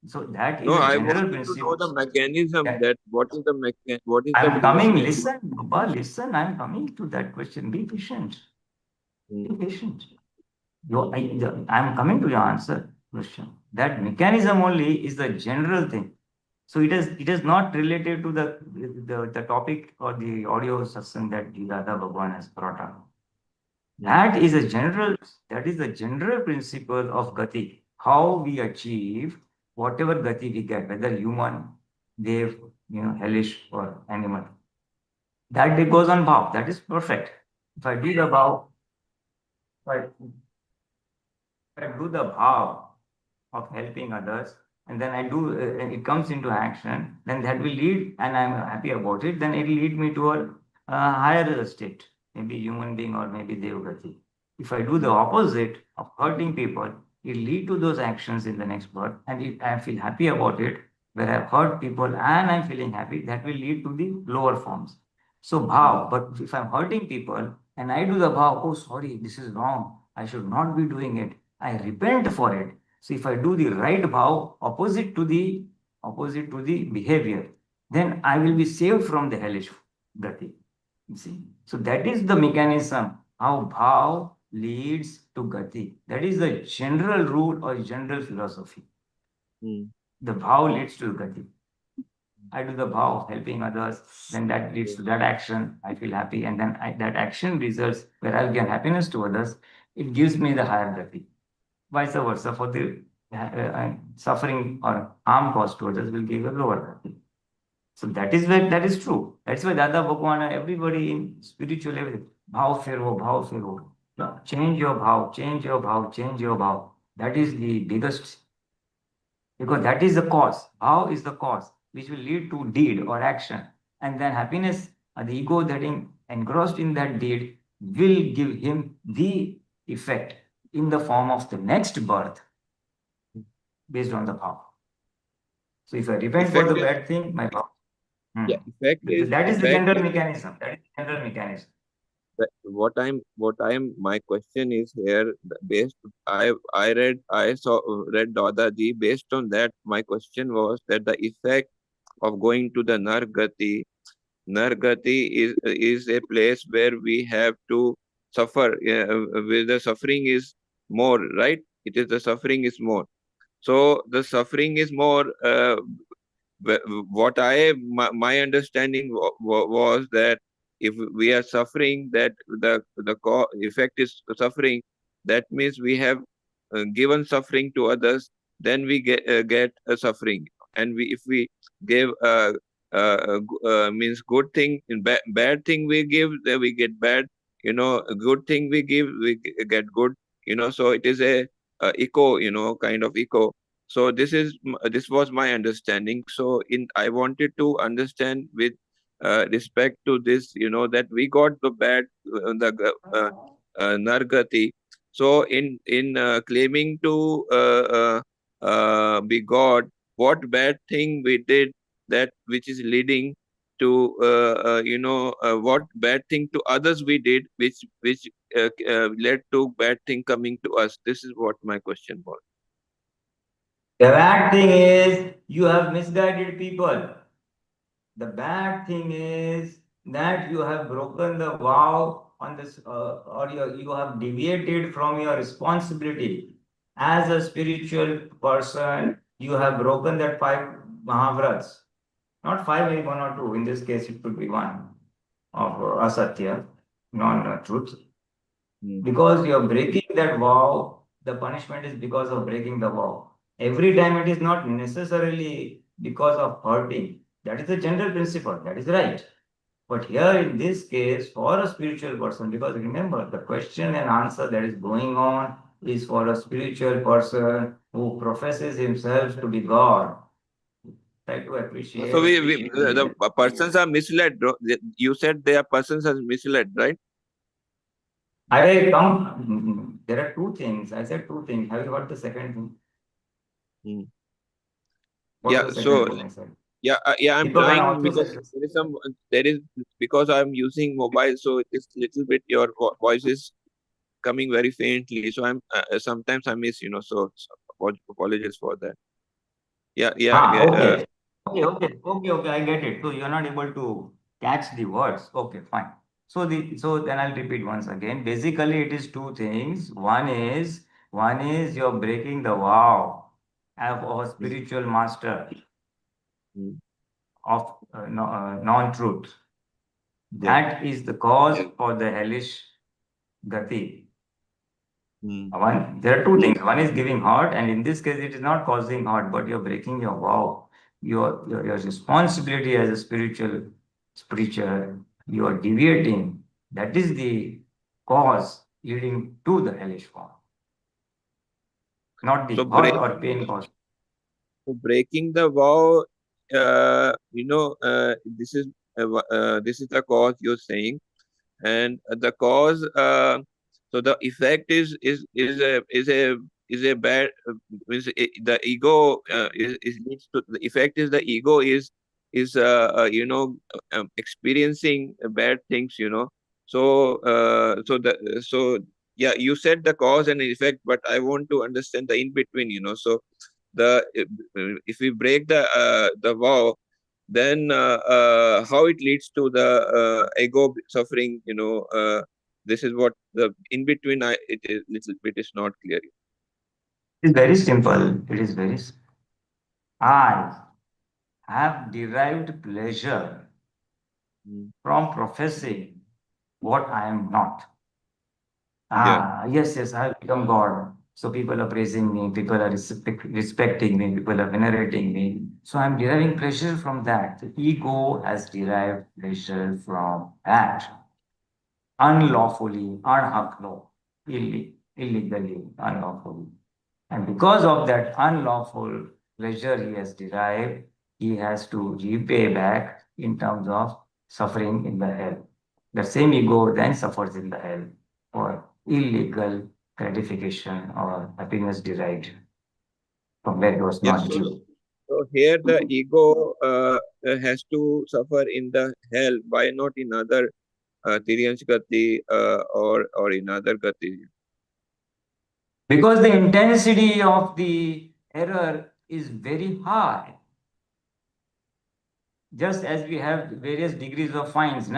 So that is No, a I general wanted to principle. know the mechanism That- that what is the I'm coming, principle? listen, Baba, listen, I'm coming to that question. Be patient. Be patient. I'm coming to your answer question. That mechanism only is the general thing. So it is not related to the topic or the audio satsang that Dada Bhagwan has brought up. That is the general principle of gati. How we achieve whatever gati we get, whether human, dev, hellish or animal. That goes on bhav. That is perfect. If I do the bhav, if I do the bhav of helping others, and then I do, it comes into action, then that will lead, and I'm happy about it, then it will lead me to a higher state, maybe human being or maybe devgati. If I do the opposite of hurting people, it will lead to those actions in the next birth, and if I feel happy about it, where I've hurt people and I'm feeling happy, that will lead to the lower forms. So bhav, but if I'm hurting people and I do the bhav, oh sorry, this is wrong, I should not be doing it, I repent for it. So if I do the right bhav opposite to the behavior, then I will be saved from the hellish gati. You see, so that is the mechanism how bhav leads to gati. That is the general rule or general philosophy. The bhav leads to gati. I do the bhav of helping others, then that leads to that action. I feel happy, and then that action results where I give happiness to others. It gives me the higher gati. Vice versa, for the suffering or harm caused to others will give a lower gati. So that is true. That's why Dada Bhagwan, everybody in spiritual everything, bhav phero, bhav phero. No, change your bhav, change your bhav, change your bhav. That is the biggest, because that is the cause. Bhav is the cause which will lead to deed or action. And then happiness, the ego that is engrossed in that deed will give him the effect in the form of the next birth based on the bhav. So if I repent for the bad thing, my bhav. Yeah, effect is That is the general mechanism. That is the general mechanism. My question is here based. I read Dadaji. Based on that, my question was that the effect of going to the Nargati is a place where we have to suffer. Where the suffering is more, right? It is the suffering is more. So the suffering is more. What my understanding was that if we are suffering, that the effect is suffering, that means we have given suffering to others, then we get a suffering. And if we give means good thing, bad thing we give, then we get bad. A good thing we give, we get good. So it is a echo, kind of echo. So this was my understanding. So I wanted to understand with respect to this, that we got the bad nargati. So in claiming to be God, what bad thing we did that which is leading to what bad thing to others we did which led to bad thing coming to us. This is what my question was. The bad thing is you have misguided people. The bad thing is that you have broken the vow on this, or you have deviated from your responsibility. As a spiritual person, you have broken that 5 Mahavrats. Not 5, maybe 1 or 2. In this case, it could be 1 of asatya, non-truth. Because you are breaking that vow, the punishment is because of breaking the vow. Every time it is not necessarily because of hurting. That is the general principle. That is right. But here in this case, for a spiritual person, because remember, the question and answer that is going on is for a spiritual person who professes himself to be God. Try to appreciate. So the persons are misled. You said their persons are misled, right? There are 2 things. I said 2 things. Have you heard the second thing? Yeah. So I'm trying because there is because I'm using mobile, so it's little bit your voice is coming very faintly. So I'm sometimes I miss, so apologies for that. Yeah, yeah. Okay. Okay. I get it. So you're not able to catch the words. Okay, fine. So then I'll repeat once again. Basically, it is two things. One is you're breaking the vow of a spiritual master Mm. of non-truth. Yeah. That is the cause for the hellish gati. There are two things. One is giving heart, and in this case, it is not causing heart, but you're breaking your vow. Your responsibility as a spiritual preacher, you are deviating. That is the cause leading to the hellish form, not the So hurt or pain cause. breaking the vow, this is the cause you're saying, and the cause. So the effect is a bad. The ego is leads to the effect is the ego is experiencing bad things. So yeah, you said the cause and effect, but I want to understand the in between. So the if we break the vow, then how it leads to the ego suffering. This is what the in between. It is little bit is not clear. It is very simple. It is very simple. I have derived pleasure from professing what I am not. Yes, I have become God. So people are praising me, people are respecting me, people are venerating me. So I'm deriving pleasure from that. The ego has derived pleasure from that. Unlawfully, illegally, unlawfully. And because of that unlawful pleasure he has derived, he has to repay back in terms of suffering in the hell. The same ego then suffers in the hell for illegal gratification or happiness derived from where it was not due. So here the ego has to suffer in the hell. Why not in other Tiryansh Gati or in other Gati? Because the intensity of the error is very high. Just as we have various degrees of fines,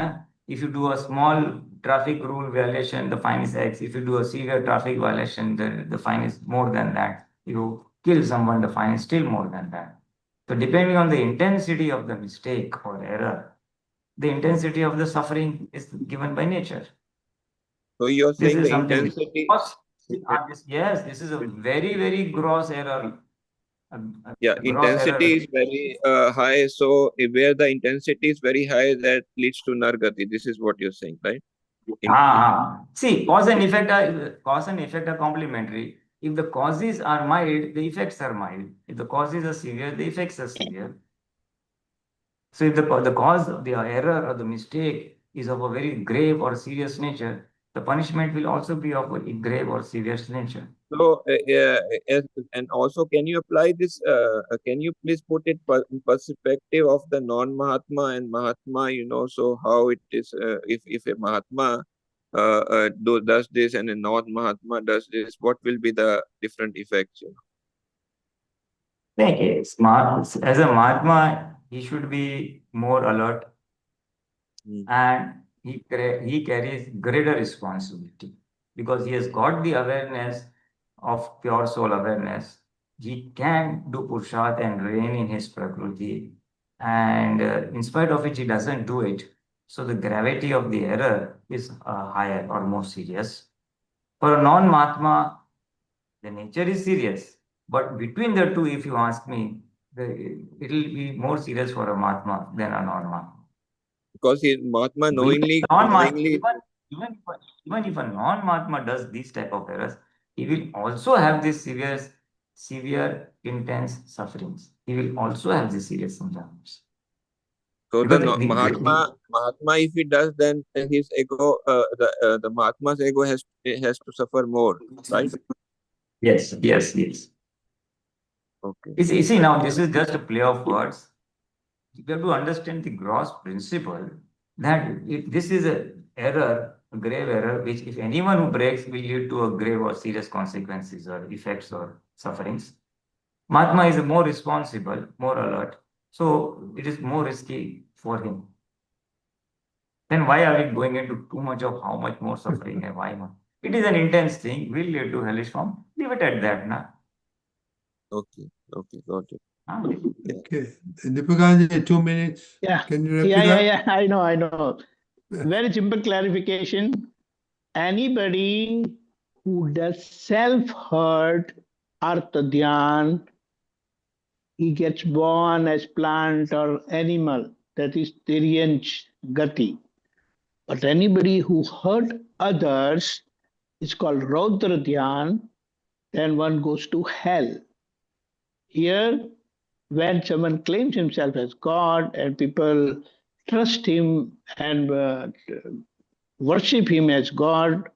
if you do a small traffic rule violation, the fine is X. If you do a severe traffic violation, the fine is more than that. You kill someone, the fine is still more than that. So depending on the intensity of the mistake or error, the intensity of the suffering is given by nature. So you're This saying is the something intensity. Yes, this is a very, very gross error. Yeah, intensity is very high. So where the intensity is very high, that leads to nargati. This is what you're saying, right? See, cause and effect are complementary. If the causes are mild, the effects are mild. If the causes are severe, the effects are severe. So if the cause of the error or the mistake is of a very grave or serious nature, the punishment will also be of a grave or serious nature. So, and also, can you apply this? Can you please put it in perspective of the non-Mahatma and Mahatma? So how it is if a Mahatma does this and a non-Mahatma does this, what will be the different effects? As a Mahatma, he should be more alert, and he carries greater responsibility because he has got the awareness of pure soul awareness. He can do Purusharth and reign in his Prakriti, and in spite of which he doesn't do it. So the gravity of the error is higher or more serious. For a non-Mahatma, the nature is serious. But between the two, if you ask me, it will be more serious for a Mahatma than a non-Mahatma. Because Mahatma knowingly, Even if a non-Mahatma does these type of errors, he will also have this severe, intense sufferings. He will also have this serious sufferings. So Mahatma, if he does, then his ego, the Mahatma's ego has to suffer more, right? Yes. Okay. You see, now this is just a play of words. You have to understand the gross principle that if this is an error, a grave error, which if anyone who breaks will lead to a grave or serious consequences or effects or sufferings. Mahatma is more responsible, more alert. So it is more risky for him. Then why are we going into too much of how much more suffering and why not? It is an intense thing, will lead to hellish form. Leave it at that, na? Okay, got it. Okay. Deepakanji, 2 minutes. Yeah. Can you wrap Yeah, it yeah, up? yeah. I know. Very simple clarification. Anybody who does self-hurt, artha dhyan, he gets born as plant or animal. That is tiryanj gati. But anybody who hurt others is called raudra dhyan. Then one goes to hell. Here, when someone claims himself as God and people trust him and worship him as God,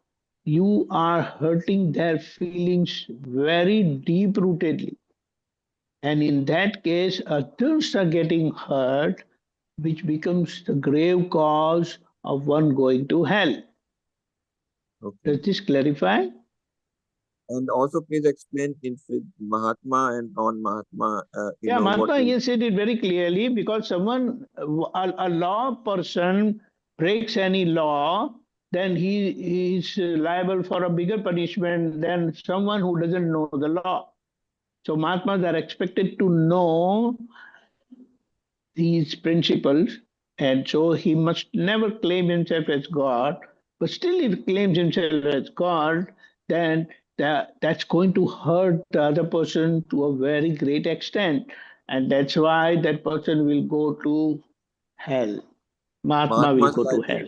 you are hurting their feelings very deep rootedly. And in that case, others are getting hurt, which becomes the grave cause of one going to hell. Okay. Does this clarify? And also, please explain in Mahatma and non-Mahatma. Yeah, Mahatma here said it very clearly, because someone, a law person breaks any law, then he is liable for a bigger punishment than someone who doesn't know the law. So Mahatmas are expected to know these principles, and so he must never claim himself as God. But still, if he claims himself as God, then that's going to hurt the other person to a very great extent. And that's why that person will go to hell. Mahatma will go to hell.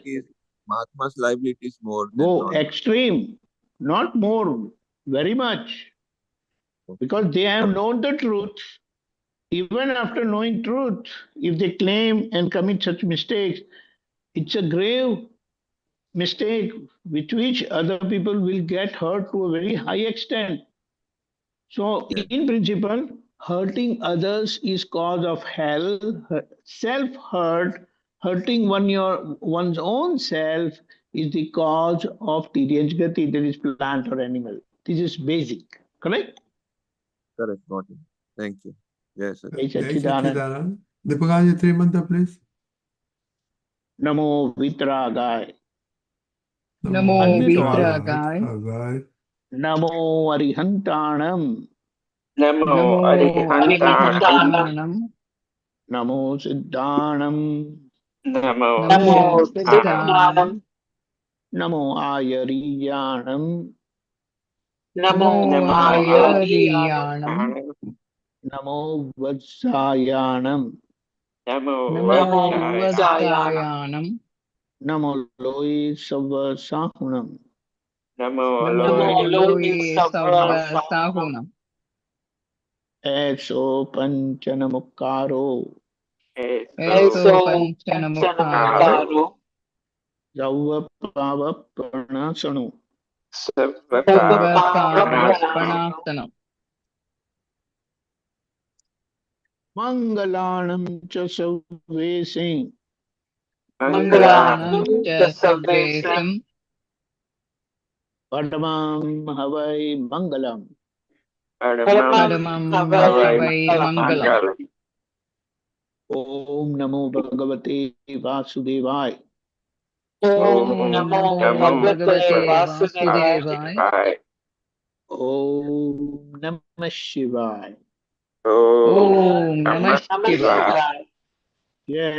Mahatma's liability is more than Go extreme, not more, very much. Because they have known the truth. Even after knowing truth, if they claim and commit such mistakes, it's a grave mistake with which other people will get hurt to a very high extent. So, in principle, hurting others is cause of hell. Self-hurt, hurting one's own self, is the cause of tiryanj gati, that is plant or animal. This is basic, correct? Correct, got it. Thank you. Yes, sir. Jai Satchidanand. Deepakanji, 3 mantra, please. Namo Vitragaya. Namo Vitragaya. Namo Arihantanam. Namo Arihantanam. Namo Siddhanam. Namo Siddhanam. Namo Ayariyanam. Namo Ayariyanam. Namo Vatsayanam. Namo Vatsayanam. Namo Loe Savasahunam. Namo Loe Savasahunam. Eso Panchanamukaro. Eso Panchanamukaro. Sauva Pava Pranasanu. Sarvapavapanasana. Mangalanam cha Savvesing. Mangalanam cha Savvesam. Padamam Havai Mangalam. Padamam Havai Mangalam. Om Namo Bhagavate Vasudevaya. Om Namo Bhagavate Vasudevaya. Om Namah Shivaya. Om Namah Shivaya. Yeah.